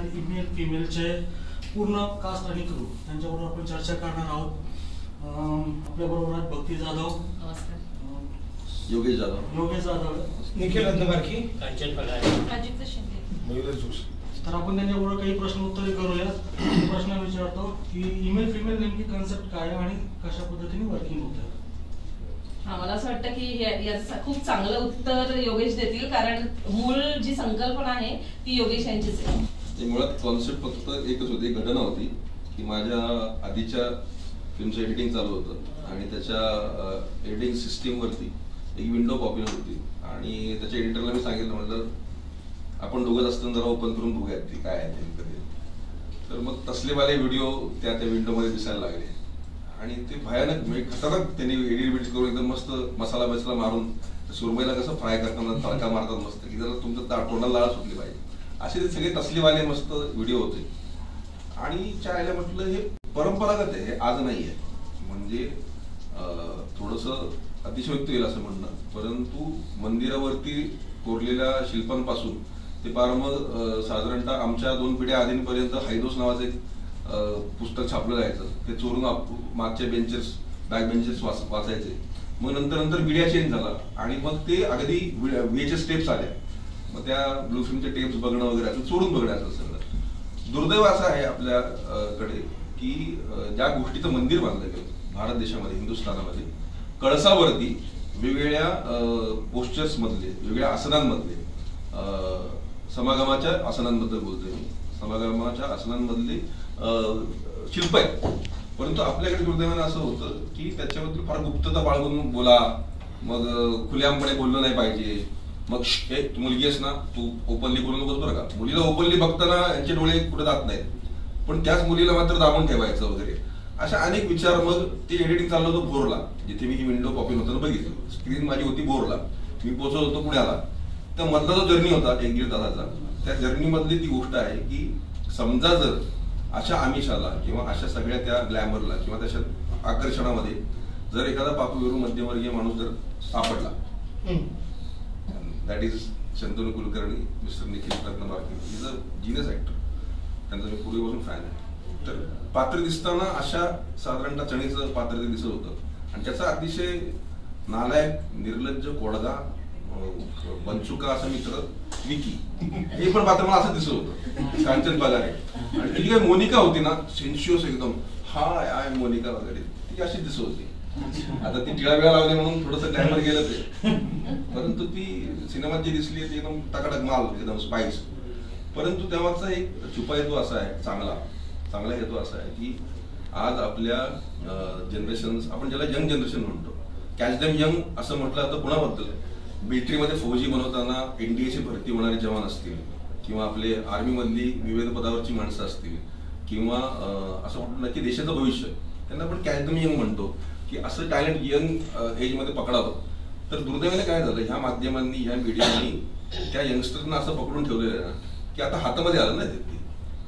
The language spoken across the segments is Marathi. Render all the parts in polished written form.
आहेत ईमेल फिमेलचे पूर्ण कास्ट आणि क्रू, त्यांच्याबरोबर आपण चर्चा करणार आहोत. आपल्याबरोबर आहेत भक्ती जाधव, नमस्कार, योगेश जाधव, निखिल अंधमार्की, कांचन पगारे, अजित शिंदे. तर आपण त्यांच्याबरोबर काही प्रश्न उत्तरे करूया. प्रश्न विचारतो की ईमेल फिमेल नेमकी कन्सेप्ट काय आणि कशा पद्धतीने वर्किंग होतं. मला असं वाटतं की याचं खूप चांगलं उत्तर योगेश देतील, कारण मूळ जी संकल्पना आहे ती योगेश यांचीच आहे. मुळात कॉन्सेप्ट फक्त एकच होती, एक घटना होती की माझ्या आधीच्या फिल्मचं एडिटिंग चालू होतं आणि त्याच्या एडिटिंग सिस्टीमवरती एक विंडो पॉप्युलर होती आणि त्याच्या एडिटरला मी सांगितलं, म्हटलं आपण दोघंच असताना जरा ओपन करून बघूयात ती काय आहे नेमकं. तर मग तसलेवाले व्हिडिओ त्या विंडोमध्ये दिसायला लागले आणि ते भयानक म्हणजे खतरनाक त्यांनी एडिट करून एकदम मस्त मसाला बिसाला मारून सुरमईला कसं फ्राय करताना तडका मारतात मस्त की जरा तुमचं तोंडाला लाळ सुटली पाहिजे, असे ते सगळे तसलेवाले मस्त व्हिडिओ होते. आणि चायला म्हटलं हे परंपरागत आहे, हे आज नाही आहे, म्हणजे थोडंसं अतिशयोक्ती येईल असं म्हणणं, परंतु मंदिरावरती कोरलेल्या शिल्पांपासून ते पार मग साधारणतः आमच्या 2 पिढ्या आधीपर्यंत हायदोस नावाचं एक पुस्तक छापलं जायचं, ते चोरून मागच्या बेंचेस बॅक बेंचेस वाचायचे. मग नंतर मीडिया चेंज झाला आणि मग ते अगदी VHS टेप्स आल्या, मग त्या ब्लू फिल्मचे टेप्स बघणं वगैरे असं चोरून बघण्याचं सगळं. दुर्दैव असं आहे आपल्याकडे की ज्या गोष्टीचं मंदिर बांधलं गेलं भारत देशामध्ये, हिंदुस्थानामध्ये, कळसावरती वेगवेगळ्या पोस्चर्स मधले, वेगवेगळ्या आसनांमधले, समागमाच्या आसनांबद्दल बोलतोय मी, समागमाच्या आसनांमधले शिल्प आहेत, परंतु आपल्याकडे दुर्दैवानं असं होतं की त्याच्याबद्दल फार गुप्तता बाळगून बोला, मग खुलेआमपणे बोललं नाही पाहिजे, मग हे तू मुलगी आहेस ना, तू ओपनली बोलू नकोस बरं का. मुलीला ओपनली बघताना यांचे डोळे कुठे जात नाहीत, पण त्याच मुलीला मात्र दाबून ठेवायचं वगैरे, अशा अनेक विचार. मग ते एडिटिंग चाललं होतं भोरला, जिथे मी ही विंडो पॉपिंग होताना बघितलं. स्क्रीन माझी होती भोरला, मी पोहोचत होतो पुण्याला. तर मधला जो जर्नी होता 1-1.5 तासाचा, त्या जर्नी मधली ती गोष्ट आहे की समजा जर अशा आमिषाला किंवा अशा सगळ्या त्या ग्लॅमरला किंवा त्याच्या आकर्षणामध्ये जर एखादा पापवीरू मध्यमवर्गीय माणूस जर सापडला, that is Shantanu Kulkarni, mister Nikhil Ratnaparkhi, is a genius actor, त्यांचा मी पूर्वीपासून फॅन आहे. तर पात्र दिसताना अशा साधारणतः चणीचं पात्र ते दिसत होतं आणि त्याचा अतिशय नालायक, निर्लज्ज, कोडगा, बनचुका असा मित्र विकी, हे पण पात्र मला असं दिसत होतं. कांचन पगारे आणि ती काय मोनिका होती ना, सेन्शियस एकदम, हाय आय मोनिका वगैरे, ती अशी दिसत होती. आता ती टिळा वेळा लावली म्हणून थोडंसं ग्लॅमर गेलं ते, परंतु ती सिनेमात जी दिसली ती एकदम टकाटक माल, एकदम स्पाइस. परंतु त्यामागचा एक छुपा हेतू असा आहे, चांगला हेतू असा आहे की आज आपल्या जनरेशन, आपण ज्याला यंग जनरेशन म्हणतो, कॅच देम यंग असं म्हटलं तर कुणाबद्दल, मिलिटरीमध्ये फौजी बनवताना NDAची भरती होणारे जवान असतील किंवा आपले आर्मी मधली विविध पदावरची माणसं असतील किंवा असं म्हटलं की देशाचं भविष्य, त्यांना आपण कॅच देम यंग म्हणतो की असं टॅलेंट यंग एज मध्ये पकडावं. तर दुर्दैवाने काय झालं, ह्या माध्यमांनी, ह्या मीडियानी त्या यंगस्टरना असं पकडून ठेवलेलं आहे ना की आता हातामध्ये आलं ना ते.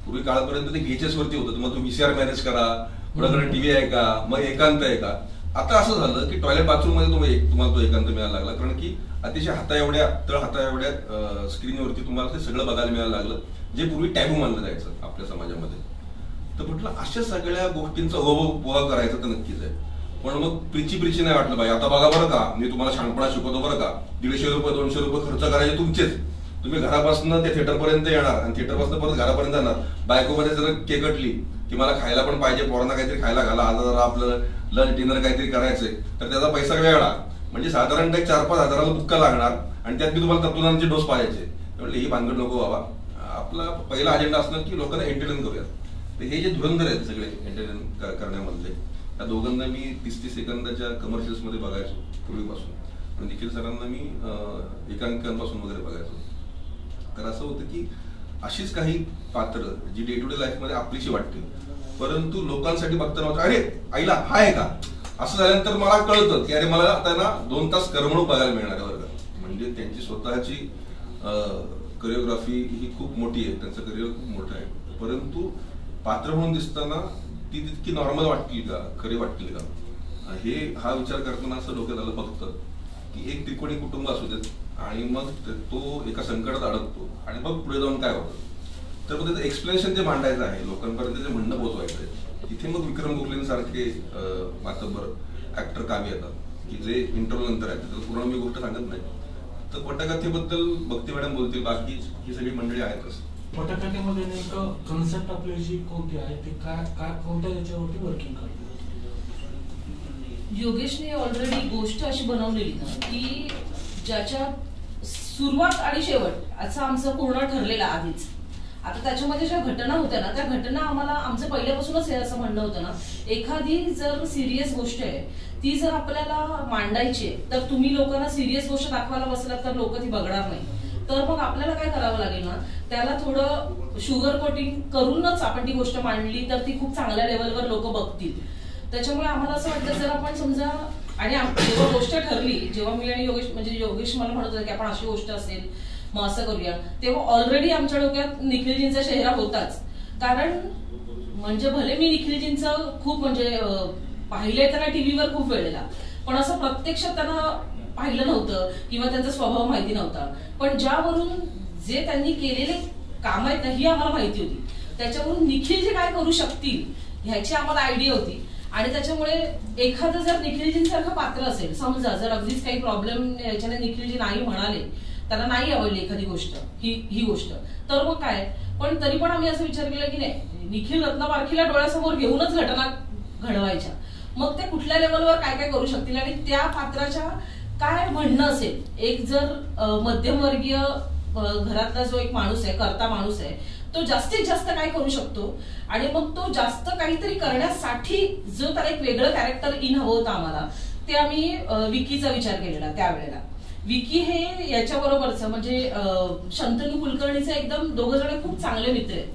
पूर्वी काळापर्यंत ते VHS वरती होतं, मग तुम्ही VCR मॅनेज करा, थोडाकडे TV आहे का, मग एकांत आहे का. आता असं झालं की टॉयलेट बाथरूम मध्ये तुम्हाला तो एकांत मिळायला लागला, कारण की अतिशय तळ हाता एवढ्या स्क्रीनवरती तुम्हाला ते सगळं बघायला मिळायला लागलं, जे पूर्वी टॅबू मानलं जायचं आपल्या समाजामध्ये. तर म्हटलं अशा सगळ्या गोष्टींचा उपभोग करायचा तर नक्कीच आहे, पण मग प्रिची नाही वाटलं पाहिजे. आता बघा बरं का, मी तुम्हाला शहाणपणा शिकवतो बरं का, 150 रुपये 200 रुपये खर्च करायचे तुमचेच, तुम्ही घरापासून ते थिएटरपर्यंत येणार आणि थिएटरपासून परत घरापर्यंत जाणार. बायकोमध्ये जर केकटली की मला खायला पण पाहिजे, पोरांना काहीतरी खायला घाला, आज जरा आपलं लंच डिनर काहीतरी करायचंय, तर त्याचा पैसा वेगळा, म्हणजे साधारणतः 4-5 हजाराला बुक्का लागणार आणि त्यात मी तुम्हाला तत्वज्ञानाचे डोस पाहायचे. म्हणजे ही भानगड नको बाबा, आपला पहिला अजेंडा असणार की लोकांना एंटरटेन करूयात. तर हे जे धुरंधर आहेत सगळे एंटरटेन करण्यामधले, त्या दोघांना मी 30-30 सेकंदाच्या कमर्शियल्स मध्ये बघायचो पूर्वीपासून, आणि निखिल सरांना मी एकांकांपासून वगैरे बघायचो. तर असं होतं की अशीच काही पात्र जी डे टू डे लाईफ मध्ये आपलीशी वाटते, परंतु लोकांसाठी बघताना मात्र अरे आईला हा आहे का, असं झाल्यानंतर मला कळतं की अरे मला आता ना 2 तास करमणूक बघायला मिळणार आहे वर्गात. म्हणजे त्यांची स्वतःची कोरिओग्राफी ही खूप मोठी आहे, त्यांचं करिअर खूप मोठं आहे, परंतु पात्र म्हणून दिसताना ती तितकी नॉर्मल वाटतील का, खरी वाटतील का, हा विचार करताना असं डोक्यात आलं फक्त की एक त्रिकोणी कुटुंब असू देत आणि मग तो एका संकटात अडकतो आणि मग पुढे जाऊन काय होतं. तर मग त्याचं एक्सप्लेनेशन जे मांडायचं आहे, लोकांपर्यंत जे म्हणणं पोहोचवायचं आहे, तिथे मग विक्रम गोखलेंसारखे मातब्बर ऍक्टर कामी येतात की जे इंटरव्ह्यू नंतर आहेत. तर पूर्ण मी गोष्ट सांगत नाही. तर पटकथेबद्दल भक्ती मॅडम बोलतील, बाकी ही सगळी मंडळी आहेतच. पटकथेमध्ये नेमकं कन्सेप्ट आपली जी कोणती आहे ते काय कोणत्या याच्यावरती वर्किंग करते? योगेशने ऑलरेडी गोष्ट अशी बनवलेली ना की ज्याच्या सुरुवात आणि शेवट असं आमचं पूर्ण ठरलेलं आधीच. आता त्याच्यामध्ये ज्या घटना होत्या ना त्या घटना आम्हाला आमचं पहिल्यापासूनच हे असं म्हणणं होतं ना, एखादी जर सिरियस गोष्ट आहे ती जर आपल्याला मांडायची आहे तर तुम्ही लोकांना सिरियस गोष्ट दाखवायला बसलात तर लोक ती बघणार नाही. तर मग आपल्याला काय करावं लागेल ना, त्याला थोडं शुगर कोटिंग करूनच आपण ती गोष्ट मांडली तर ती खूप चांगल्या लेवलवर लोक बघतील. त्याच्यामुळे आम्हाला असं वाटतं जर आपण समजा, आणि जेव्हा गोष्ट ठरली, जेव्हा मी आणि योगेश म्हणजे योगेश मला म्हणत होता की आपण अशी गोष्ट असेल मग असं करूया, तेव्हा ऑलरेडी आमच्या डोक्यात निखिलजींचा चेहरा होताच. कारण म्हणजे भले मी निखिलजींचं खूप म्हणजे पाहिले त्यांना टीव्हीवर खूप वेळेला, पण असं प्रत्यक्षात त्यांना पाहिलं नव्हतं किंवा त्यांचा स्वभाव माहिती नव्हता. पण ज्यावरून जे त्यांनी केलेले काम आहेत ना ही आम्हाला माहिती होती. त्याच्यावरून निखिल जे काय करू शकतील ह्याची आम्हाला आयडिया होती. आणि त्याच्यामुळे एखादं जर निखिलजींसारखं पात्र असेल, समजा जर अगदीच काही प्रॉब्लेम याच्याने निखिलजी नाही म्हणाले, त्यांना नाही आवडली एखादी गोष्ट, ही गोष्ट, तर मग काय. पण तरी पण आम्ही असं विचार केला की नाही, निखिल रत्नबारकीला डोळ्यासमोर घेऊनच घटना घडवायच्या. मग ते कुठल्या लेवलवर काय काय करू शकतील आणि त्या पात्राच्या काय म्हणणं असेल. एक जर मध्यमवर्गीय घरातला जो एक माणूस आहे, करता माणूस आहे, तो जास्तीत जास्त काय करू शकतो आणि मग तो जास्त काहीतरी करण्यासाठी जो त्याला एक वेगळं कॅरेक्टर इन हवं होतं आम्हाला, ते आम्ही विकीचा विचार केलेला त्यावेळेला. विकी हे याच्याबरोबरचं म्हणजे शंतनू कुलकर्णीचे एकदम दोघं जण खूप चांगले मित्र आहेत.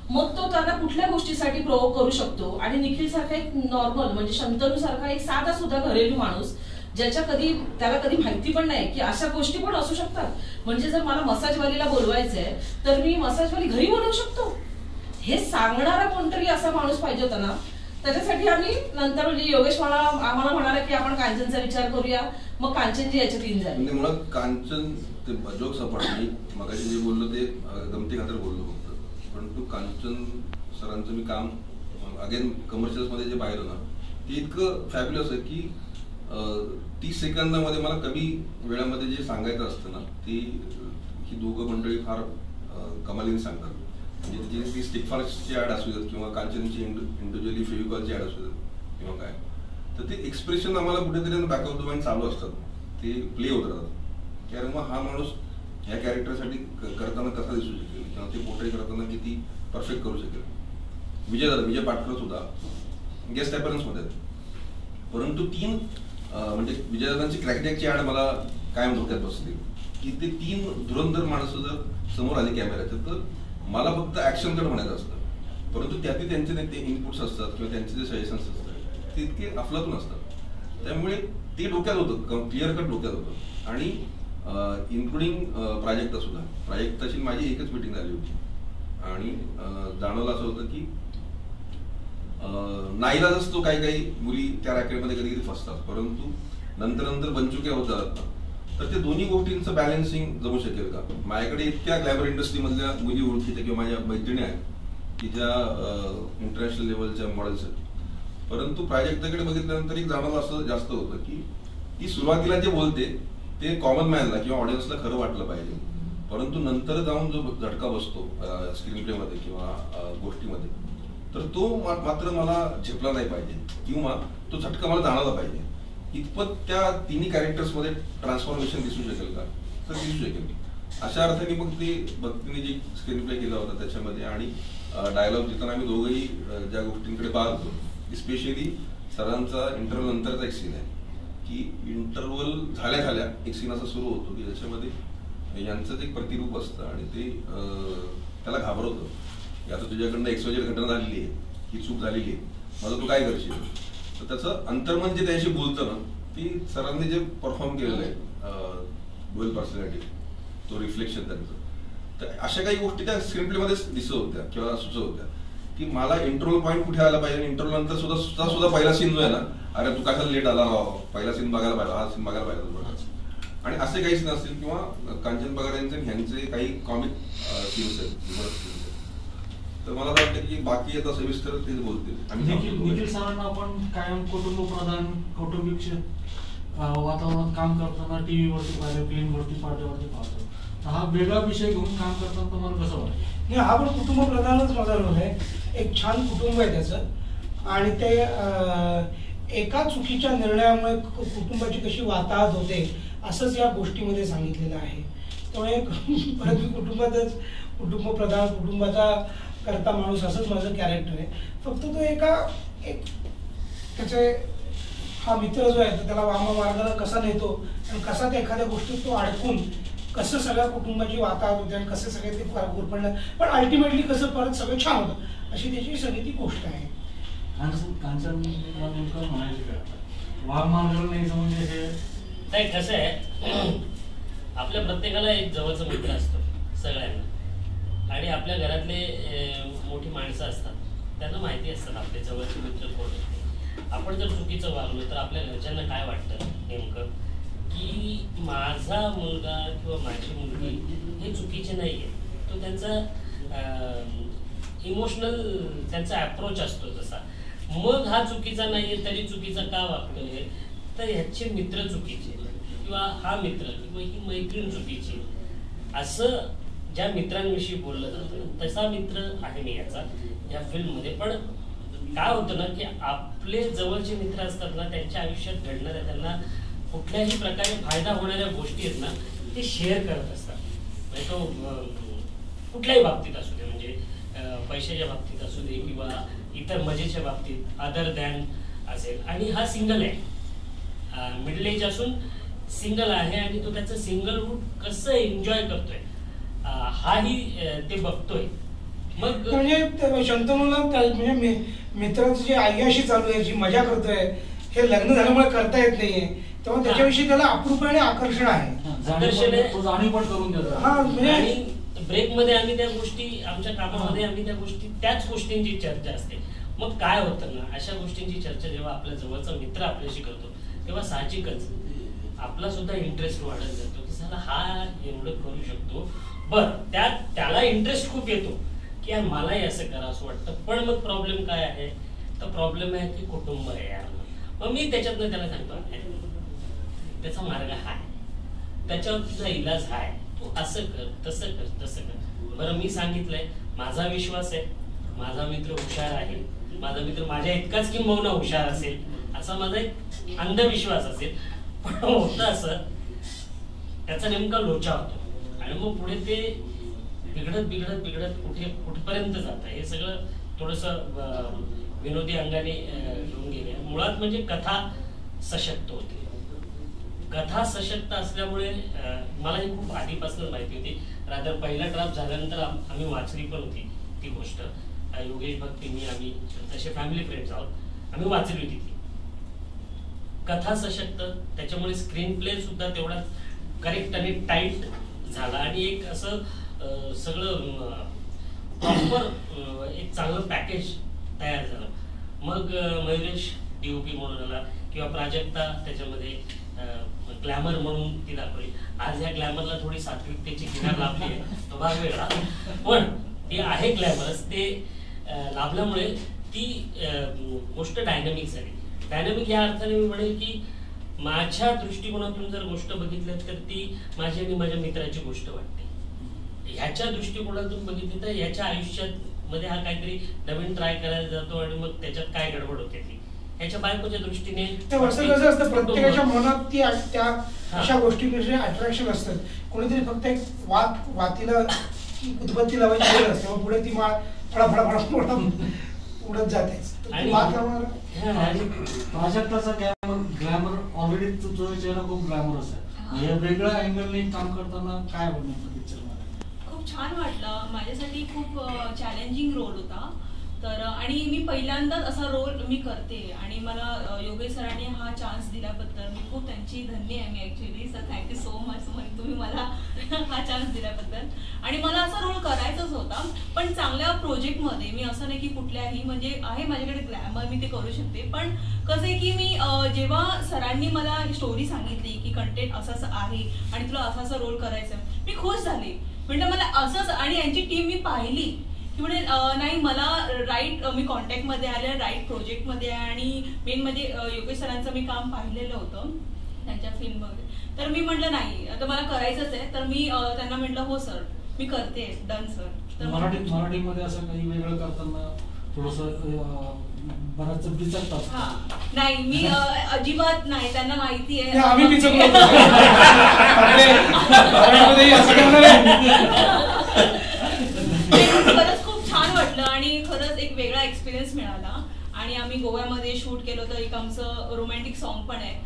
मग तो त्यांना कुठल्या गोष्टीसाठी प्रोवोक करू शकतो. आणि निखिल सारखा एक नॉर्मल म्हणजे शंतनू सारखा एक साधा सुद्धा घरेलू माणूस, ज्याच्या त्याला कधी माहिती पण नाही की अशा गोष्टी पण असू शकतात. म्हणजे जर मला मसाजवालीला बोलवायचंय तर मी मसाजवाली घरी बोलवू शकतो, हे सांगणारा कोणतरी असा माणूस पाहिजे होता ना. त्याच्यासाठी आम्ही नंतर म्हणजे योगेश आम्हाला म्हणाला की आपण कांचनचा विचार करूया. मग कांचनजी याच्यात इन झाली. म्हणजे मुळात कांचन ते जोक सपाट, मी मगाशी जे बोललो ते गमती खातर बोललो फक्त. परंतु कांचन सरांचं मी काम अगेन कमर्शियल्स मध्ये जे पाहिलं ना ते इतकं फॅब्युलस आहे की 30 सेकंदामध्ये मला कमी वेळामध्ये जे सांगायचं असतं ना ती ही दोघं मंडळी फार कमालीने सांगतात. म्हणजे ती स्टिकफार्सची ऍड असू देत किंवा कांचनची इंडिव्हिज्युअली फेविकॉलची ऍड असू देत किंवा काय, तर ते एक्सप्रेशन आम्हाला कुठेतरी बॅक ऑफ द माइंड चालू असतात, ते प्ले होत राहतात. कारण मग हा माणूस ह्या कॅरेक्टरसाठी करताना कसा दिसू शकेल किंवा ते पोर्ट्रे करताना किती परफेक्ट करू शकेल. विजय पाटकर सुद्धा गेस्ट अपीअरन्स मध्ये, परंतु तीन म्हणजे विजयदादांची क्रॅकजॅकची ऍड मला कायम डोक्यात बसली की ते 3 धुरंधर माणसं जर समोर आली कॅमेऱ्याच्या तर मला फक्त ऍक्शन कट म्हणायचं असतं, परंतु त्यातही त्यांचे ते इनपुट्स असतात किंवा त्यांचे जे सजेशन्स असतात ते इतके अफलातून असतात. त्यामुळे ते डोक्यात होतं, क्लिअर कट डोक्यात होतं. आणि इन्क्लुडिंग प्राजक्ता सुद्धा, प्राजक्ताची माझी एकच मिटिंग झाली होती आणि जाणवलं असं होतं की नाईलाज असतो, काही मुली त्या रॅकेटमध्ये कधी कधी फसतात, परंतु नंतर बंचुक्या होत जातात. तर ते दोन्ही गोष्टींचं बॅलन्सिंग जमू शकेल का. माझ्याकडे इतक्या ग्लॅमर इंडस्ट्रीमधल्या मुली ओळखीच्या किंवा माझ्या मैत्रिणी आहेत की ज्या इंटरनॅशनल लेवलच्या मॉडेल्स आहेत, परंतु प्राजक्ताकडे बघितल्यानंतर एक जाणवलं असं जास्त होतं की ती सुरुवातीला जे बोलते ते कॉमन मॅनला किंवा ऑडियन्सला खरं वाटलं पाहिजे, परंतु नंतर जाऊन जो झटका बसतो स्क्रीन प्ले मध्ये किंवा गोष्टीमध्ये तर तो मात्र मला झेपला नाही पाहिजे किंवा तो झटका मला जाणवला पाहिजे. इतपत त्या तिन्ही कॅरेक्टर्स मध्ये ट्रान्सफॉर्मेशन दिसू शकेल का, तर दिसू शकेल. अशा अर्थाने मग ते भक्तीने जी स्क्रीन प्ले केला होता त्याच्यामध्ये आणि डायलॉग देताना आम्ही दोघंही ज्या गोष्टींकडे पाहतो, स्पेशली सरांचा इंटरव्हल नंतरचा एक सीन आहे की इंटरव्हल झाल्या एक सीन असा सुरू होतो की ज्याच्यामध्ये यांचं एक प्रतिरूप असतं आणि ते त्याला घाबरवतं की आता तुझ्याकडनं एक्सवायझेड घटना झालेली आहे, ही चूक झालेली आहे, माझं तू काय करशील. तर त्याचं अंतर्मन जे त्याशी बोलतं ना ती सरांनी जे परफॉर्म केलेलं आहे डुअल पर्सनॅलिटी, तो रिफ्लेक्शन त्यांचं, तर अशा काही गोष्टी त्या स्क्रीन प्ले मध्ये दिसत होत्या किंवा सुचत होत्या की मला इंटरव्हल पॉईंट कुठे आला पाहिजे. इंटरव्हल नंतर सुद्धा पहिला सीन जो आहे ना, अरे तू कशाला लेट आला राव, पहिला सीन बघायला पाहिजे, हा सीन बघायला पाहिजे. आणि असे काही सीन असतील किंवा कांचन पगार यांचे काही कॉमिक सीन्स आहेत, तर मला असं वाटतं की बाकी आता सविस्तर तेच बोलतील. निखिल सरांना आपण कायम कुटुंब प्रधान कौटुंबिक वातावरणात काम करताना टीव्हीवरती पाहिलं, फिल्मवरती, पडद्यावरती पाहतो. तर हा वेगळा विषय घेऊन काम करताना तुम्हाला कसं वाटतं? नाही, हा पण कुटुंब प्रधानच माझा रोल आहे. एक छान कुटुंब आहे त्याचं आणि ते एका चुकीच्या निर्णयामुळे कुटुंबाची कशी वाताहत होते असंच या गोष्टीमध्ये सांगितलेलं आहे. त्यामुळे परत मी कुटुंब प्रधान, कुटुंबाचा करता माणूस असंच माझं कॅरेक्टर आहे. फक्त तो एक त्याचे हा मित्र जो आहे तो त्याला वामा मार्गाला कसा नेतो आणि कसा त्या एखाद्या गोष्टीत तो अडकून कसं सगळ्या कुटुंबाची वाताहत होते आणि कसं सगळे ते गुरपडलं, पण अल्टिमेटली कसं परत सगळं छान होतं, अशी त्याची सगळी ती गोष्ट आहे. कांचन नेमकं म्हणायचं काय, वाघ मार्गाला न्यायचं म्हणजे हे नाही, कसं आहे, आपल्या प्रत्येकाला एक जवळचा मित्र असतो सगळ्यांना, आणि आपल्या घरातले मोठी माणसं असतात, त्यांना माहिती असतात आपले जवळचे मित्र कोण असते. आपण जर चुकीचं वागलो तर आपल्या घरच्यांना काय वाटतं नेमकं, की माझा मुलगा किंवा माझी मुलगी हे चुकीचे नाही आहे. तो त्यांचा इमोशनल त्यांचा अप्रोच असतो तसा. मग हा चुकीचा नाही आहे तरी चुकीचा का वागतोय, तर ह्याचे मित्र चुकीचे किंवा हा मित्र किंवा ही मैत्रीण चुकीची, असं ज्या मित्रांविषयी बोललं जातं तसा मित्र आहे मी याचा या फिल्ममध्ये. पण काय होतं ना की आपले जवळचे मित्र असतात ना, त्यांच्या आयुष्यात घडणाऱ्या, त्यांना कुठल्याही प्रकारे फायदा होणाऱ्या गोष्टी आहेत ना, ते शेअर करत असतात. म्हणजे तो कुठल्याही बाबतीत असू दे, म्हणजे पैशाच्या बाबतीत असू दे किंवा इतर मजेच्या बाबतीत, अदर दॅन असेल. आणि हा सिंगल आहे, मिडल एज असून सिंगल आहे, आणि तो त्याचं सिंगलहूड कसं एन्जॉय करतोय हाही ते बघतोय. मग म्हणजे शंतनूला म्हणजे मित्राचं जे आईयाशी चालू आहे, जी मजा करतोय, हे लग्न झाल्यामुळे करता येत नाहीये, तेव्हा त्याच्याविषयी त्याला अप्रूप आणि आकर्षण आहे. जाणीव पण करून देतो. आणि ब्रेकमध्ये आम्ही त्या गोष्टी, आमच्या कामामध्ये आम्ही त्या गोष्टी, त्याच गोष्टींची चर्चा असते. मग काय होतं ना, अशा गोष्टींची चर्चा जेव्हा आपला जवळचा मित्र आपल्याशी करतो तेव्हा साहजिकच आपला सुद्धा इंटरेस्ट वाढत जातो की साला हा एवढं करू शकतो. बरं, त्याला इंटरेस्ट खूप येतो की यार मलाही असं करा असं वाटतं. पण मग प्रॉब्लेम काय आहे, तर प्रॉब्लेम आहे की कुटुंब आहे यार. मग मी त्याच्यातनं त्याला सांगतो त्याचा मार्ग हाय, त्याच्यावर तुझा इलाज हाय, तू असं कर, तसं कर, तसं कर. बरं, मी सांगितलंय, माझा विश्वास आहे, माझा मित्र हुशार आहे, माझा मित्र माझ्या इतकाच किंबहुना हुशार असेल असा माझा एक अंधविश्वास असेल. पण होतं असं, त्याचा नेमका लोचा होतो आणि मग पुढे ते बिघडत बिघडत बिघडत कुठपर्यंत जातं हे सगळं थोडंसं विनोदी अंगाने घेऊन गेले. मुळात म्हणजे कथा सशक्त होते. कथा सशक्त असल्यामुळे मला ही खूप आधीपासून माहिती होती. रादर पहिला ड्राफ्ट झाल्यानंतर आम्ही वाचली पण होती ती गोष्ट. योगेश भक्ती, मी, आम्ही तसे फॅमिली फ्रेंड्स आहोत, आम्ही वाचली होती ती. कथा सशक्त, त्याच्यामुळे स्क्रीन प्ले सुद्धा तेवढा करेक्ट आणि टाईट झाला आणि एक असं सगळं प्रॉपर एक चांगलं पॅकेज तयार झालं. मग मयुरेश DOP म्हणून आला किंवा प्राजक्ता त्याच्यामध्ये ग्लॅमर म्हणून ती दाखवली. आज ह्या ग्लॅमरला थोडी सात्विकतेची किनार लाभली आहे, तो भाग वेगळा, पण ती आहे ग्लॅमरस. ते लाभल्यामुळे ती गोष्ट डायनॅमिक झाली. डायनॅमिक या अर्थाने मी म्हणेल की माझ्या दृष्टिकोनातून जर गोष्ट बघितली तर ती माझी आणि माझ्या मित्राची गोष्ट वाटते. ह्याच्या दृष्टिकोनातून बघितली तर ह्याच्या आयुष्यात मध्ये हा काहीतरी नवीन ट्राय करायला जातो आणि मग त्याच्यात काय गडबड होते ती ह्याच्या बायकोच्या दृष्टीने. कसं असतं, प्रत्येकाच्या मनात ती त्या अशा गोष्टींविषयी अट्रॅक्शन असतं. कोणीतरी फक्त एक वातीला उदबत्ती लावायची गरज असते, मग पुढे ती माळ फडाफडा उडत जाते. प्राजक्ताचा ग्लॅमर ऑलरेडी तुझा चेहरा खूप ग्लॅमरस आहे. हे वेगळ्या अँगलने काम करताना काय बनवतं पिक्चर मध्ये? खूप छान वाटलं. माझ्यासाठी खूप चॅलेंजिंग रोल होता. तर आणि मी पहिल्यांदाच असा रोल मी करते आणि मला योगेश सरांनी हा चान्स दिल्याबद्दल मी खूप त्यांची धन्य आहे मी actually. Sir thank you so much तुम्ही मला हा चान्स दिल्याबद्दल. आणि मला असा रोल करायचाच होता, पण चांगल्या प्रोजेक्टमध्ये. मी असं नाही की कुठल्याही, म्हणजे आहे माझ्याकडे ग्लॅमर, मी ते करू शकते, पण कसं आहे की मी जेव्हा सरांनी मला स्टोरी सांगितली की कंटेंट असं असं आहे आणि तुला असा असा रोल करायचा, मी खुश झाले. म्हणजे मला असंच, आणि यांची टीम मी पाहिली ती म्हणे नाही मला राईट मी कॉन्टॅक्टमध्ये आले, राईट प्रोजेक्टमध्ये आहे आणि मेन म्हणजे योगेश सरांचं मी काम पाहिलेलं होतं त्यांच्या फिल्ममध्ये. तर मी म्हटलं नाही आता मला करायचंच आहे. तर मी त्यांना म्हटलं हो सर मी करते, डन सर. तर मराठीमध्ये असं काही वेगळं करताना थोडंसं बराच बिचकतात. हा नाही मी अजिबात नाही, त्यांना माहिती आहे. आम्ही बिचकलो. खरंच खूप छान वाटलं आणि खरंच एक वेगळा एक्सपिरियन्स मिळाला. आणि आम्ही गोव्यामध्ये शूट केलं होतं. एक आमचं रोमॅन्टिक सॉन्ग पण आहे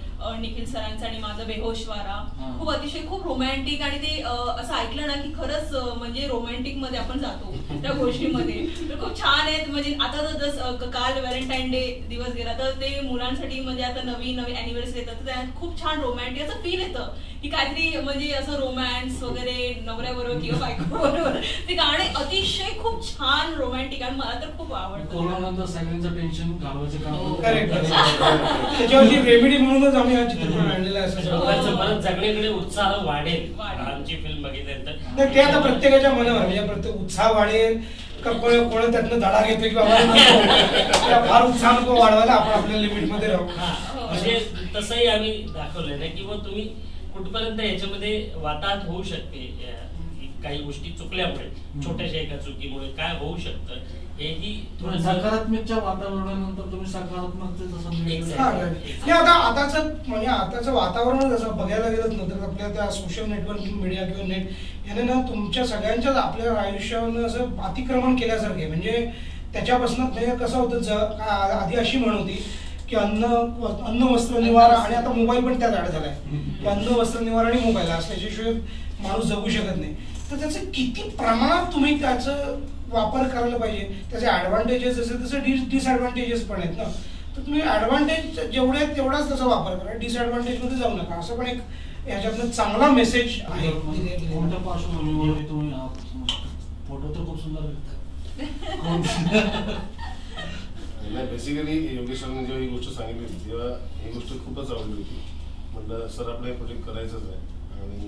निखिल सरांचं आणि माझं बेहोशवारा. खूप अतिशय खूप रोमॅन्टिक आणि ते असं ऐकलं ना की खरंच म्हणजे रोमॅन्टिक मध्ये आपण जातो त्या गोष्टीमध्ये. तर खूप छान आहेत. म्हणजे आता तर जसं काल व्हॅलेंटाईन डे दिवस गेला तर ते मुलांसाठी म्हणजे आता नवीन अॅनिव्हर्सरी येतात तर त्यात खूप छान रोमॅन्टिक असं फील येतं की काहीतरी म्हणजे असं रोमॅन्स वगैरे नवऱ्याबरोबर किंवा बायकोबरोबर. ते गाणे अतिशय खूप छान रोमॅन्टिक आणि मला तर खूप आवडतं. कोरोनानंतर सगळ्यांचं टेन्शन घालवायचं काम. त्याच्यावरची रेमेडी म्हणूनच आम्ही हा चित्रपट आणलेला आहे. लोकांचं परत जगण्याकडे उत्साह वाढेल आमची फिल्म बघितल्यानंतर. ते आता प्रत्येकाच्या मनावर म्हणजे प्रत्येक उत्साह वाढेल का कोण त्यातनं धडा घेतोय किंवा फार उत्साह नको वाढवायला, आपण आपल्या लिमिट मध्ये राहू. म्हणजे तसंही आम्ही दाखवलंय ना की मग तुम्ही कुठपर्यंत याच्यामध्ये वाताहत होऊ शकते. काही गोष्टी चुकल्यामुळे छोट्याशा एका चुकीमुळे काय होऊ शकतं हेही थोडं सकारात्मकच्या वातावरणानंतर तुम्ही सकारात्मक आताचं वातावरण जसं बघायला गेलं ना तर आपल्या त्या सोशल नेटवर्किंग मीडिया किंवा नेट याने ना तुमच्या सगळ्यांच्याच आपल्या आयुष्यावर असं अतिक्रमण केल्यासारखे. म्हणजे त्याच्यापासून कसं होतं आधी अशी म्हण होती की अन्न वस्त्र निवारा आणि आता मोबाईल पण त्यात ऍड झालाय की अन्न वस्त्र निवारा आणि मोबाईल असल्याशिवाय माणूस जगू शकत नाही. तर त्याचं किती प्रमाणात तुम्ही त्याचं वापर करायला पाहिजे. त्याचे ऍडव्हान्टेजेस असेल तसे डिसएडव्हान्टेजेस पण आहेत ना. तर तुम्ही ऍडव्हान्टेज जेवढे आहेत तेवढाच त्याचा वापर करा, डिसएडव्हान्टेज मध्ये जाऊ नका. असं पण एक ह्याच्यातनं चांगला मेसेज आहे. कोणत्या पार्श्वभूमीवर तुम्ही फोटो तर खूप सुंदर नाही बेसिकली योगेश सरांनी जेव्हा ही गोष्ट सांगितली होती तेव्हा ही गोष्ट खूपच आवडली होती. म्हटलं सर आपलं हे प्रोजेक्ट करायचंच आहे आणि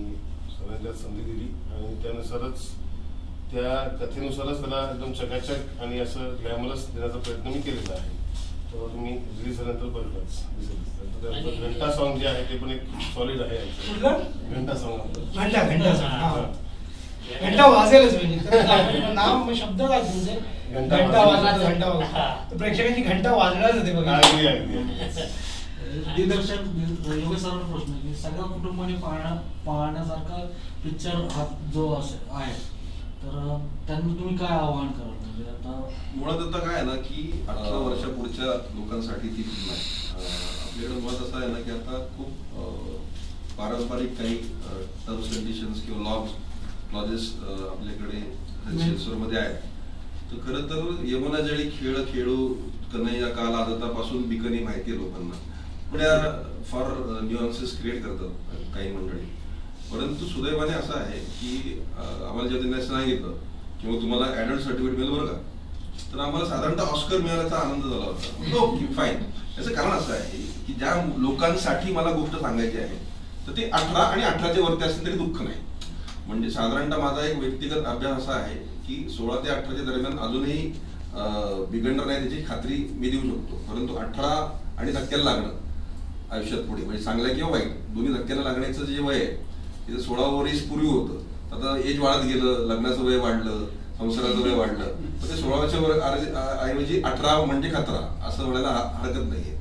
सरांनी संधी दिली आणि त्यानुसारच त्या कथेनुसारच त्याला एकदम चकाचक आणि असं ग्लॅमरस देण्याचा प्रयत्न मी केलेला आहे. तर तुम्ही रिलीज झाल्यानंतर बघितलंच दिसेल. घंटा सॉन्ग जे आहे ते पण एक सॉलिड आहे. घंटा सॉन्ग घंटा वाजेलच म्हणजे नाव शब्द घंटा वाजला प्रेक्षकांची घंटा वाजणारच होते बघा. दिग्दर्शक योगेश सरांचा प्रश्न की सगळ्या कुटुंबाने पाहण्यासारखा पिक्चर हा जो आहे तर त्यांना तुम्ही काय आवाहन कराल? म्हणजे आता मुळात आता काय आहे ना की 18 वर्षापुढच्या लोकांसाठी ती फिल्म आहे. आपल्याकडे मुळात असं आहे ना की आता खूप पारंपरिक काही टर्म्स कंडिशन्स किंवा लॉजेस आपल्याकडे सेन्सरमध्ये आहेत. तर खरं तर यमुना जळी खेळ खेळू कन्हैया काल आदतापासून बिकनी माहिती आहे लोकांना, पण या फार न्यूअन्सेस क्रिएट करतात काही मंडळी. परंतु सुदैवाने असं आहे की आम्हाला जेव्हा त्यांनी सांगितलं की मग तुम्हाला ऍडल्ट सर्टिफिकेट मिळेल बरं का, तर आम्हाला साधारणतः ऑस्कर मिळाल्याचा आनंद झाला होता. Okay fine. याचं कारण असं आहे की ज्या लोकांसाठी मला गोष्ट सांगायची आहे तर ते 18 आणि 18च्या वरती असेल तरी दुःख नाही. म्हणजे साधारणतः माझा एक व्यक्तिगत अभ्यास असा आहे की 16 ते 18च्या दरम्यान अजूनही बिघडणार नाही त्याची खात्री मी देऊ शकतो. परंतु 18 आणि धक्क्याला लागणं आयुष्यात पुढे म्हणजे चांगलं किंवा वाईट दोन्ही धक्क्याला लागण्याचं जे वय आहे तिथं 16 वर्ष पूर्वी होतं. आता एज वाढत गेलं, लग्नाचं वय वाढलं, संसाराचं वय वाढलं, तर ते 16च्या वर ऐवजी 18 म्हणजे खतरा असं म्हणायला हरकत नाहीये.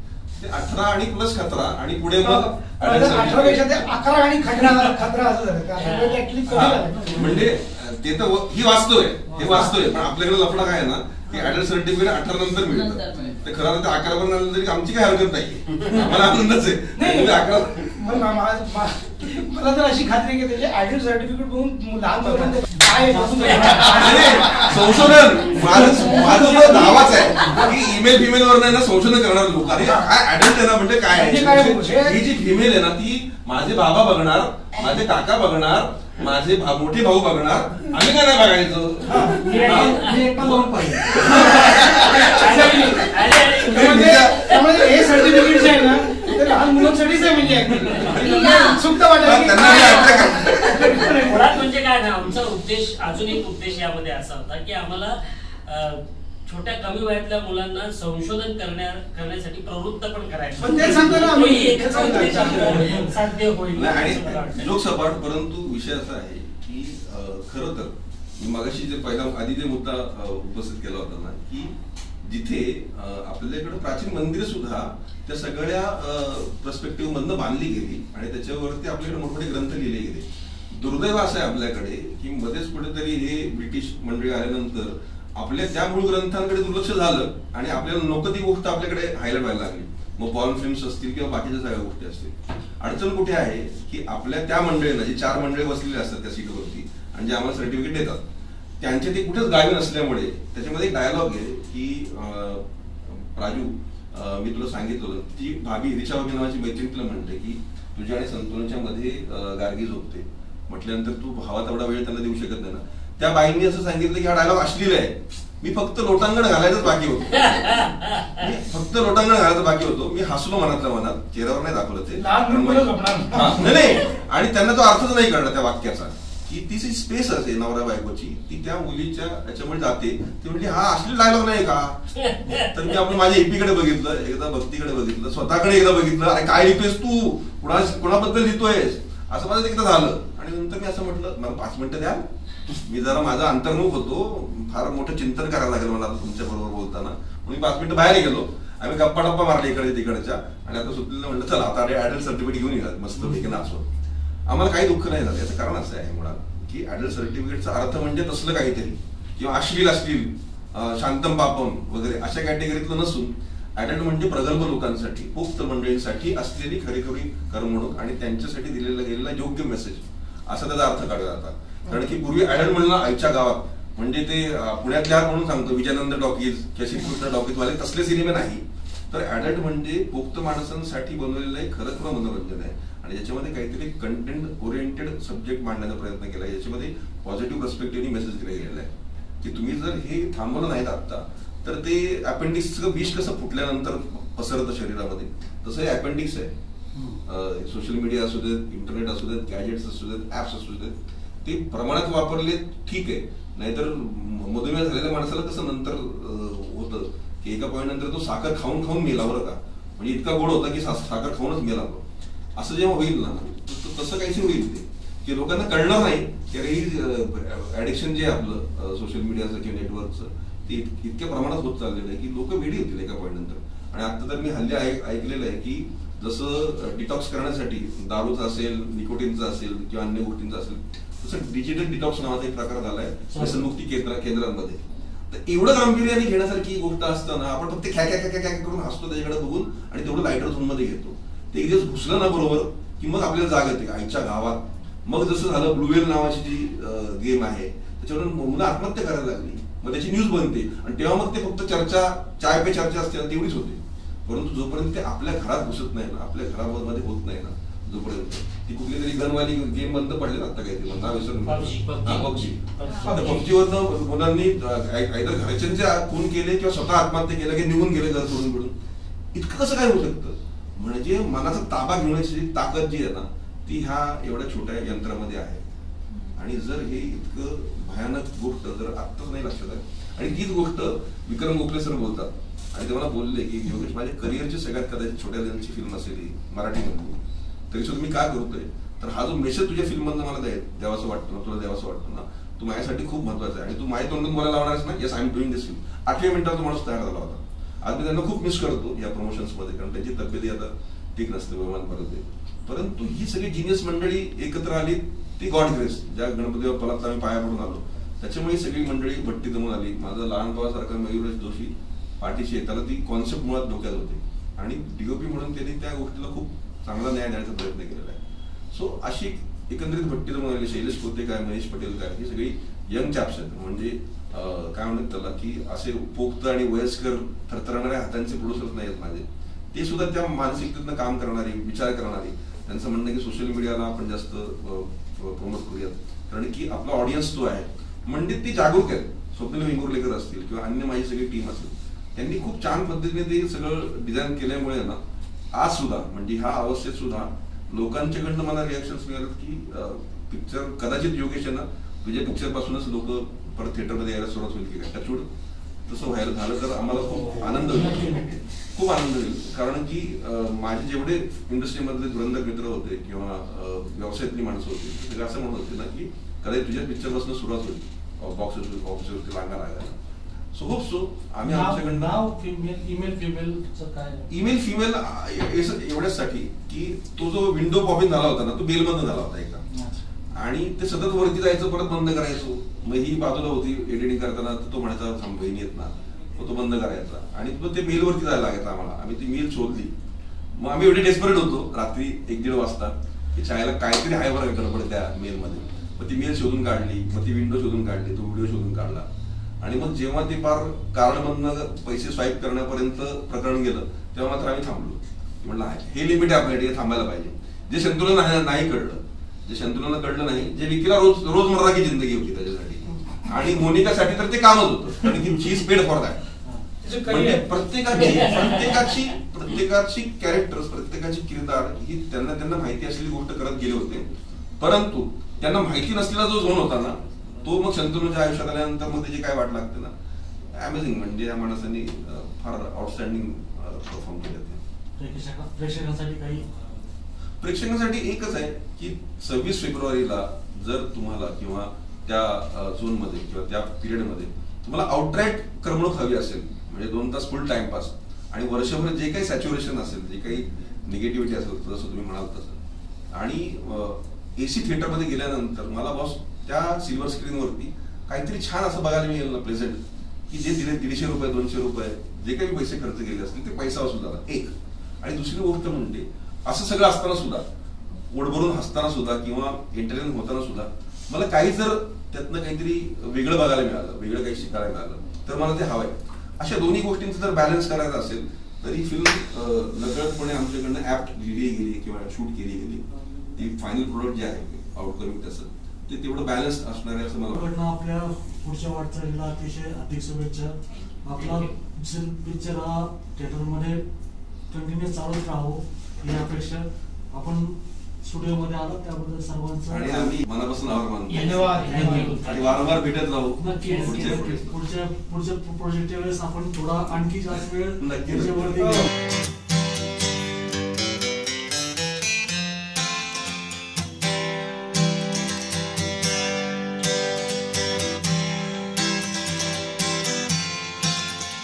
ते 18 आणि प्लस खतरा आणि पुढे मग 18 पेक्षा ते 11 आणि खतरा असं झालं. म्हणजे ते तर ही वास्तव आहे, हे वास्तव आहे. पण आपल्याकडे लफडा काय आहे ना की ऍडल्ट सर्टिफिकेट 18 नंतर मिळतं. ते खरं तर 11 पर्यंत आलं तरी आमची काही हरकत नाही, आम्हाला आनंदच आहे. मला तर अशी खात्री की त्याचे ऍडल्ट सर्टिफिकेट बघून लहान काय संशोधन माझं दावाच आहे की ईमेल फिमेल वर ना संशोधन करणार लोक. अरे काय ऍडल्ट आहे ना म्हणजे काय, ही जी फिमेल आहे ना ती माझे बाबा बघणार, माझे काका बघणार, माझे मोठे भाऊ बघणार, आम्ही काय नाही बघायचं. त्यामुळे हे सर्टिफिकेट जे आहे ना ते लहान मुलांसाठीच आहे. म्हणजे उत्सुकता वाटत मुळात म्हणजे काय ना आमचा उद्देश अजून एक उद्देश यामध्ये असा होता की आम्हाला छोट्या कमी वयातल्या मुलांना संशोधन करण्यासाठी प्रवृत्त पण करायचं. पण ते सांगतो ना आम्ही. एकच उद्देशाने साध्य होईल नाही, असं मला आणि वाटतं. जोक सपाट, परंतु विषय असा आहे की खरं तर मी मगाशी जे पहिला आधी जे मुद्दा उपस्थित केला होता ना, की जिथे आपल्याकडे प्राचीन मंदिर सुद्धा त्या सगळ्या पर्स्पेक्टिव्ह मधनं बांधली गेली आणि त्याच्यावरती आपल्याकडे मोठमोठे ग्रंथ लिहिले गेले. दुर्दैव असं आहे आपल्याकडे की मध्येच कुठेतरी हे ब्रिटिश मंडळी आल्यानंतर आपल्या त्या मूळ ग्रंथांकडे दुर्लक्ष झालं आणि आपल्याला नको ती गोष्ट आपल्याकडे हायलाइट व्हायला लागली. मग पॉर्न फिल्म्स असतील किंवा बाकीच्या सगळ्या गोष्टी असतील. अडचण कुठे आहे की आपल्या त्या मंडळींना जी 4 मंडळी बसलेली असतात त्या सीटवरती आणि जे आम्हाला सर्टिफिकेट देतात त्यांचे ते कुठेच गावी नसल्यामुळे त्याच्यामध्ये एक डायलॉग आहे की राजू, मी तुला सांगितलं, ती भाभी रिचा भाभी नावाची मैत्रीण तुला म्हणते की तुझ्या आणि संतोषच्या मध्ये गार्गी झोपते. म्हटल्यानंतर तू भावात एवढा वेळ त्यांना देऊ शकत नाही ना. त्या बाईंनी असं सांगितलं की हा डायलॉग अश्लील आहे. मी फक्त लोटांगण घालायचंच बाकी होतो. मी फक्त लोटांगण घालायचं बाकी होतो. मी हसलो मनातल्या मनात, चेहऱ्यावर नाही दाखवलं ते. नाही, आणि त्यांना तो अर्थच नाही कळला त्या वाक्याचा की ती स्पेस असते नवरा बायकोची, ती त्या मुलीच्या याच्यामुळे जाते. ती म्हणजे हा अश्लील डायलॉग नाही का? तर मी आपण माझ्या एपीकडे बघितलं, एकदा भक्तीकडे बघितलं, स्वतःकडे एकदा बघितलं. अरे काय लिहितोयस तू, कुणाबद्दल लिहितोयस, असं माझं एकदा झालं. आणि नंतर मी असं म्हटलं मला 5 मिनिटं द्या, मी जरा माझा अंतर्मुख होतो, फार मोठं चिंतन करायला लागेल मला तुमच्या बरोबर बोलताना. म्हणून 5 मिनिटं बाहेर गेलो. आम्ही गप्पा टप्पा मारले इकडे तिकडच्या आणि आता सुटलेलं म्हटलं चला आता ऍडल्ट सर्टिफिकेट घेऊन येणार मस्त पैकी नाचो. आम्हाला काही दुःख नाही झालं. याचं कारण असं आहे मुळात की ऍडल्ट सर्टिफिकेटचा अर्थ म्हणजे तसलं काहीतरी किंवा अश्लील शांतम पापम वगैरे अशा कॅटेगरीतलं नसून ऍडल्ट म्हणजे प्रगल्भ लोकांसाठी, पुख्त मंडळींसाठी असलेली खरीखरी करमणूक आणि त्यांच्यासाठी दिलेला गेलेला योग्य मेसेज असा त्याचा अर्थ काढला जातात. कारण की पूर्वी ऍडल्ट म्हणलं आईच्या गावात म्हणजे ते पुण्यातल्या म्हणून सांगतो विजयानंद टॉकीज किंवा श्रीकृष्ण टॉकीज वाले तसले सिनेमे नाही. तर ऍडल्ट म्हणजे पुख्त माणसांसाठी बनवलेलं एक खरं मनोरंजन आहे आणि याच्यामध्ये काहीतरी कंटेंट ओरिएंटेड सब्जेक्ट मांडण्याचा प्रयत्न केला आहे. याच्यामध्ये पॉझिटिव्ह पर्स्पेक्टिव्हनी मेसेज दिला गेलेला आहे की तुम्ही जर हे थांबवलं नाहीत आता तर ते अपेंडिक्सचं विष कसं फुटल्यानंतर पसरतं शरीरामध्ये तसं हे अपेंडिक्स आहे. सोशल मीडिया असू देत, इंटरनेट असू देत, गॅजेट्स असू देत, ऍप्स असू देत, ते प्रमाणात वापरले ठीक आहे. नाहीतर मधुमेह झालेल्या माणसाला कसं नंतर होतं की एका पॉईंट नंतर तो साखर खाऊन खाऊन मेला बरं का, म्हणजे इतका गोड होता की साखर खाऊनच मेला तो. असं जेव्हा होईल ना तसं काहीशी होईल ते की लोकांना कळणार नाही की अरे ही ऍडिक्शन जे आहे आपलं सोशल मीडियाचं किंवा नेटवर्कचं ते इतक्या प्रमाणात होत चाललेलं आहे की लोक वेडी होतील एका पॉईंट नंतर. आणि आता तर मी हल्ली ऐकलेलं आहे की जसं डिटॉक्स करण्यासाठी दारूचं असेल, निकोटीनचं असेल किंवा अन्य गोष्टींचं असेल तसं डिजिटल डिटॉक्स नावाचा एक प्रकार झालाय व्यसनमुक्ती केंद्रांमध्ये. तर एवढं गांभीर्याने घेण्यासारखी गोष्ट असताना आपण फक्त ख्या करून हसतो त्याच्याकडे बघून आणि तेवढं लायटर झोन मध्ये घेतो. ते एक दिवस घुसलं ना बरोबर की मग आपल्याला जाग येते आईच्या गावात. मग जसं झालं ब्लूवेल नावाची जी गेम आहे त्याच्यावरून मुलं आत्महत्या करायला लागली, मग त्याची न्यूज बनते आणि तेव्हा मग ते फक्त चर्चा चाय पे चर्चा असते ना तेवढीच होते. परंतु जोपर्यंत ते आपल्या घरात घुसत नाही ना, आपल्या घरामध्ये होत नाही ना, जोपर्यंत ती कुठली तरी गनवाली गेम बंद पडली ना आता काहीतरी नाव विसरून पबजी. आता पबजीवरनं मुलांनी आयदर घरच्यांचे खून केले किंवा स्वतः आत्महत्या केल्या की निघून गेले घर सोडून मिळून. इतकं कसं काय होऊ शकतं? म्हणजे मनाचा ताबा घेण्याची ताकद जी आहे ना ती ह्या एवढ्या छोट्या यंत्रामध्ये आहे. आणि जर हे इतकं भयानक गोष्ट जर आत्ताच नाही लक्षात आहे आणि तीच गोष्ट विक्रम गोखले सर बोलतात आणि ते मला बोलले की योगेश माझ्या करिअरची सगळ्यात कदाचित छोट्या लेनची फिल्म असेल ही मराठीमधली, तरी सुद्धा मी काय करतोय तर हा जो मेसेज तुझ्या फिल्म मधनं मला द्यावासा वाटतो ना, तुला द्यावासा वाटतो ना, तो माझ्यासाठी खूप महत्वाचा आहे. आणि तू माझ्या तोंडून मला लावणारच ना, yes I am doing this film. 8व्या मिनिटात तो माणूस तयार झाला होता. आज मी त्यांना खूप मिस करतो या प्रमोशन्स मध्ये कारण त्यांची तब्येती आता ठीक नसते विमान परत. परंतु ही सगळी जिनियस मंडळी एकत्र आली ती गॉड ग्रेस, ज्या गणपती बाप्पाला आम्ही पाया पडून आलो त्याच्यामुळे सगळी मंडळी भट्टी जमून आली. माझा लहान भावासारखा मयुरेश जोशी पाठीशी आहे, त्याला ती कॉन्सेप्ट मुळात डोक्यात होते आणि डीओपी म्हणून त्यांनी त्या गोष्टीला खूप चांगला न्याय देण्याचा प्रयत्न केलेला आहे. सो अशी एकंदरीत भट्टी जमून आली. शैलेश कोते काय, महेश पटेल काय, ही सगळी यंग चॅप्स आहेत. म्हणजे काय म्हणतात त्याला की असे पोक्त आणि वयस्कर थरथरणाऱ्या हातांचे प्रोड्युसर्स नाही आहेत माझे. ते सुद्धा त्या मानसिकतेतनं काम करणारी, विचार करणारी. त्यांचं म्हणणं की सोशल मीडियाला आपण जास्त प्रमोट करूयात कारण की आपला ऑडियन्स जो आहे म्हणजे ती जागरूक आहेत. स्वप्नील वेंगुर्लेकर असतील किंवा अन्य माझी सगळी टीम असेल, त्यांनी खूप छान पद्धतीने ते सगळं डिझाईन केल्यामुळे ना आज सुद्धा म्हणजे ह्या अवस्थेत सुद्धा लोकांच्याकडनं मला रिॲक्शन्स मिळाले की पिक्चर कदाचित योगेश आहे ना तुझ्या पिक्चर पासूनच लोक परत थिएटरमध्ये यायला सुरुवात होईल की काय. टचवूड तसं व्हायला झालं तर आम्हाला खूप आनंद होईल, खूप आनंद होईल. कारण की माझे जेवढे इंडस्ट्रीमधले धुरंधर मित्र होते किंवा व्यवसायातली माणसं होती सगळे असं म्हणत होते ना की कदाचित तुझ्या पिक्चरपासून सुरुवात होईल बॉक्स ऑफिसवरती लागा लागायला. सो होप सो आम्ही आमच्याकडनं ईमेल फिमेल एवढ्यासाठी की तो जो विंडो पॉपिंग झाला होता ना तो बेल बंद झाला होता एकदा, आणि ते सतत वरती जायचं परत बंद करायचो. मग ही बाजूला होती एडिटिंग करताना तो म्हणायचा बहिणी येत ना, मग तो बंद करायचा आणि तो ते मेलवरती जायला लागायचं आम्हाला. आम्ही ती मेल शोधली. मग आम्ही एवढे डेस्परेट होतो रात्री 1-1:30 वाजता की शाळेला काहीतरी आहे बरं गडबड त्या मेलमध्ये. मग ती मेल शोधून काढली, मग ती विंडो शोधून काढली, तो व्हिडिओ शोधून काढला, आणि मग जेव्हा ते पार कार्डमधनं पैसे स्वाईप करण्यापर्यंत प्रकरण गेलं तेव्हा मात्र आम्ही थांबलो. म्हटलं हे लिमिट आहे आपल्याकडे, थांबायला पाहिजे. जे संतुलन नाही कळलं, जे संतुलन कळलं नाही, जे विकीला रोजमर्रा की जिंदगी होती त्याच्यासाठी, आणि मोनिकासाठी तर ते कामच होतं, कारण की शी इज पेड फॉर दॅट. म्हणजे प्रत्येकाची कॅरेक्टर्स, प्रत्येकाची किरदार ही त्यांना माहिती असलेली गोष्ट करत गेले होते. परंतु त्यांना माहिती नसलेला जो झोन होता ना तो मग शंतनूच्या आयुष्यात आल्यानंतर मग त्याची काय वाट लागते ना, अमेझिंग. म्हणजे या माणसांनी फार आउटस्टँडिंग परफॉर्म केले. प्रेक्षकांसाठी एकच आहे की 26 फेब्रुवारीला जर तुम्हाला किंवा त्या झोन मध्ये किंवा त्या पिरियड मध्ये तुम्हाला आउटराईट करमणूक हवी असेल, म्हणजे 2 तास फुल टाइमपास, आणि वर्षभर जे काही सॅच्युरेशन असेल, जे काही निगेटिव्हिटी असेल जसं तुम्ही म्हणाल तसं, आणि एसी थिएटर मध्ये गेल्यानंतर मला बॉस त्या सिल्वर स्क्रीनवरती काहीतरी छान असं बघायला मिळेल ना, प्रेझेंट, की जे 150 रुपये 200 रुपये जे काही पैसे खर्च केले असतील ते पैसा वसूल झाला एक. आणि दुसरी गोष्ट म्हणजे असं सगळं असताना सुद्धा, पोट भरून हसताना सुद्धा किंवा एंटरटेन होताना सुद्धा मला काही जर त्यातनं काहीतरी वेगळं बघायला मिळालं, वेगळं काही शिकायला मिळालं तर मला ते हवंय. अशा दोन्ही गोष्टींचं जर बॅलन्स करायचं असेल तरी फिल्म नकळतपणे आमच्याकडनं ऍप्ट लिहिली गेली किंवा शूट केली गेली. ती फायनल प्रोडक्ट जे आहे आउटकमिंग त्याचं ते तेवढं बॅलन्स असणार आहे असं मला वाटतं. आपल्या पुढच्या वाटचालीला अतिशय अधिक शुभेच्छा. आपला पिक्चर हा थिएटरमध्ये कंटिन्यू चालूच राहू ही अपेक्षा. आपण स्टुडिओमध्ये आलो त्याबद्दल सर्वांचं आणि आम्ही मनापासून आभार मानतो. धन्यवाद. आणि वारंवार भेटत राहू. पुढच्या प्रोजेक्टच्या वेळेस आपण थोडा आणखी जास्त वेळ नक्की